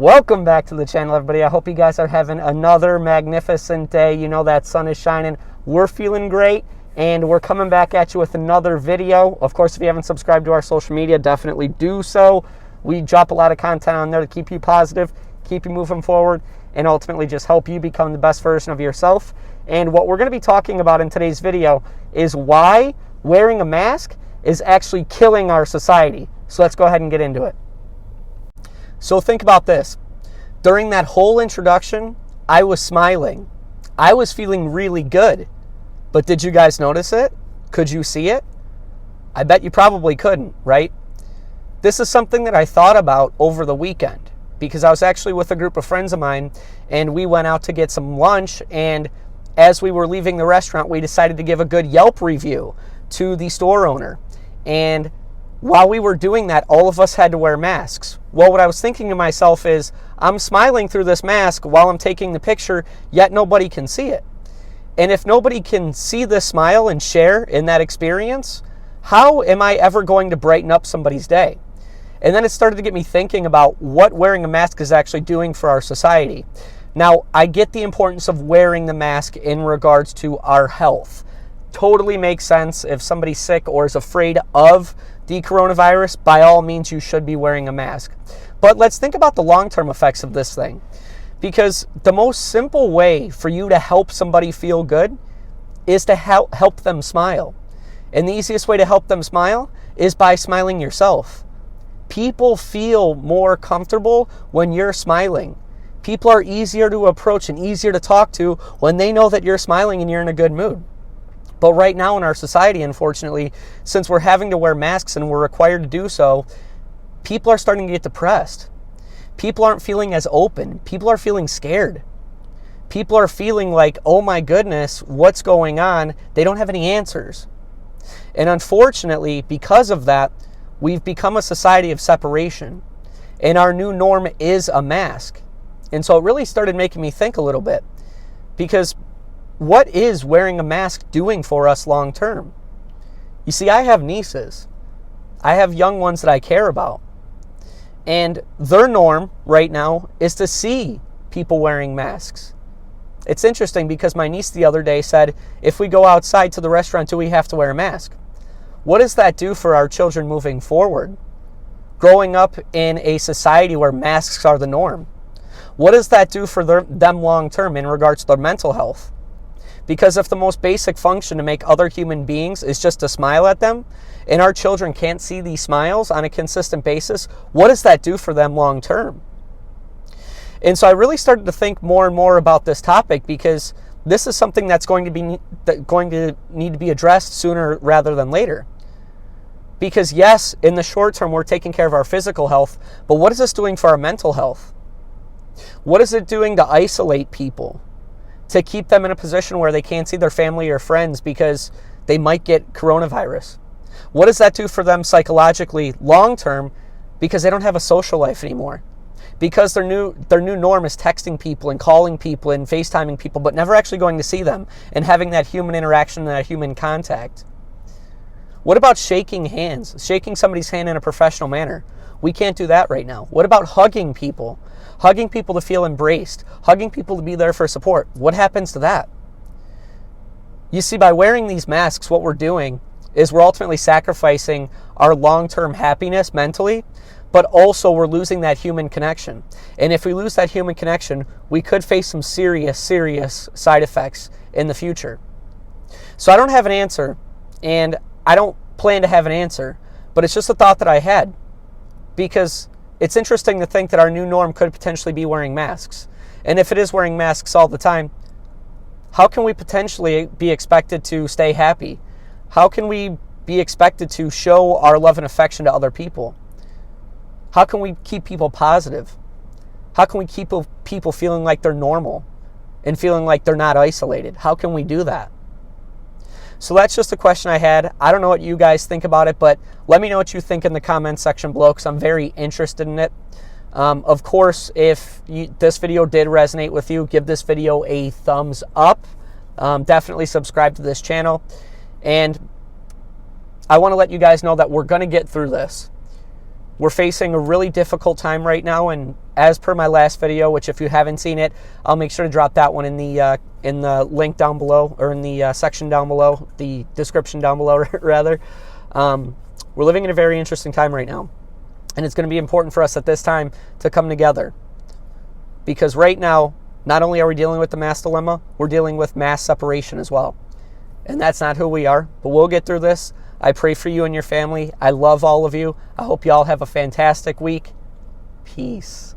Welcome back to the channel, everybody. I hope you guys are having another magnificent day. You know that sun is shining. We're feeling great, and we're coming back at you with another video. Of course, if you haven't subscribed to our social media, definitely do so. We drop a lot of content on there to keep you positive, keep you moving forward, and ultimately just help you become the best version of yourself. And what we're going to be talking about in today's video is why wearing a mask is actually killing our society. So let's go ahead and get into it. So think about this. During that whole introduction, I was smiling. I was feeling really good. But did you guys notice it? Could you see it? I bet you probably couldn't, right? This is something that I thought about over the weekend because I was actually with a group of friends of mine and we went out to get some lunch, and as we were leaving the restaurant, we decided to give a good Yelp review to the store owner. And while we were doing that, all of us had to wear masks. Well, what I was thinking to myself is, I'm smiling through this mask while I'm taking the picture, yet nobody can see it. And if nobody can see this smile and share in that experience, how am I ever going to brighten up somebody's day? And then it started to get me thinking about what wearing a mask is actually doing for our society. Now, I get the importance of wearing the mask in regards to our health. Totally makes sense. If somebody's sick or is afraid of the coronavirus, by all means, you should be wearing a mask. But let's think about the long-term effects of this thing. Because the most simple way for you to help somebody feel good is to help them smile. And the easiest way to help them smile is by smiling yourself. People feel more comfortable when you're smiling. People are easier to approach and easier to talk to when they know that you're smiling and you're in a good mood. But right now in our society, unfortunately, since we're having to wear masks and we're required to do so, people are starting to get depressed. People aren't feeling as open. People are feeling scared. People are feeling like, oh my goodness, what's going on? They don't have any answers. And unfortunately, because of that, we've become a society of separation. And our new norm is a mask. And so it really started making me think a little bit. Because what is wearing a mask doing for us long term? You see, I have nieces. I have young ones that I care about. And their norm right now is to see people wearing masks. It's interesting because my niece the other day said, if we go outside to the restaurant, do we have to wear a mask? What does that do for our children moving forward? Growing up in a society where masks are the norm. What does that do for them long term in regards to their mental health? Because if the most basic function to make other human beings is just to smile at them, and our children can't see these smiles on a consistent basis, what does that do for them long term? And so I really started to think more and more about this topic because this is something that's going to need to be addressed sooner rather than later. Because yes, in the short term, we're taking care of our physical health, but what is this doing for our mental health? What is it doing to isolate people? To keep them in a position where they can't see their family or friends because they might get coronavirus? What does that do for them psychologically long term because they don't have a social life anymore? Because their new norm is texting people and calling people and FaceTiming people, but never actually going to see them and having that human interaction and that human contact. What about shaking hands? Shaking somebody's hand in a professional manner? We can't do that right now. What about hugging people? Hugging people to feel embraced, hugging people to be there for support. What happens to that? You see, by wearing these masks, what we're doing is we're ultimately sacrificing our long-term happiness mentally, but also we're losing that human connection. And if we lose that human connection, we could face some serious side effects in the future. So I don't have an answer, and I don't plan to have an answer, but it's just a thought that I had, because it's interesting to think that our new norm could potentially be wearing masks. And if it is wearing masks all the time, how can we potentially be expected to stay happy? How can we be expected to show our love and affection to other people? How can we keep people positive? How can we keep people feeling like they're normal and feeling like they're not isolated? How can we do that? So that's just a question I had. I don't know what you guys think about it, but let me know what you think in the comments section below because I'm very interested in it. Of course, if this video did resonate with you, give this video a thumbs up. Definitely subscribe to this channel. And I want to let you guys know that we're going to get through this. We're facing a really difficult time right now, and as per my last video, which if you haven't seen it, I'll make sure to drop that one in the link down below, or in the section down below, the description down below, rather. We're living in a very interesting time right now, and it's going to be important for us at this time to come together, because right now, not only are we dealing with the mass dilemma, we're dealing with mass separation as well, and that's not who we are, but we'll get through this. I pray for you and your family. I love all of you. I hope you all have a fantastic week. Peace.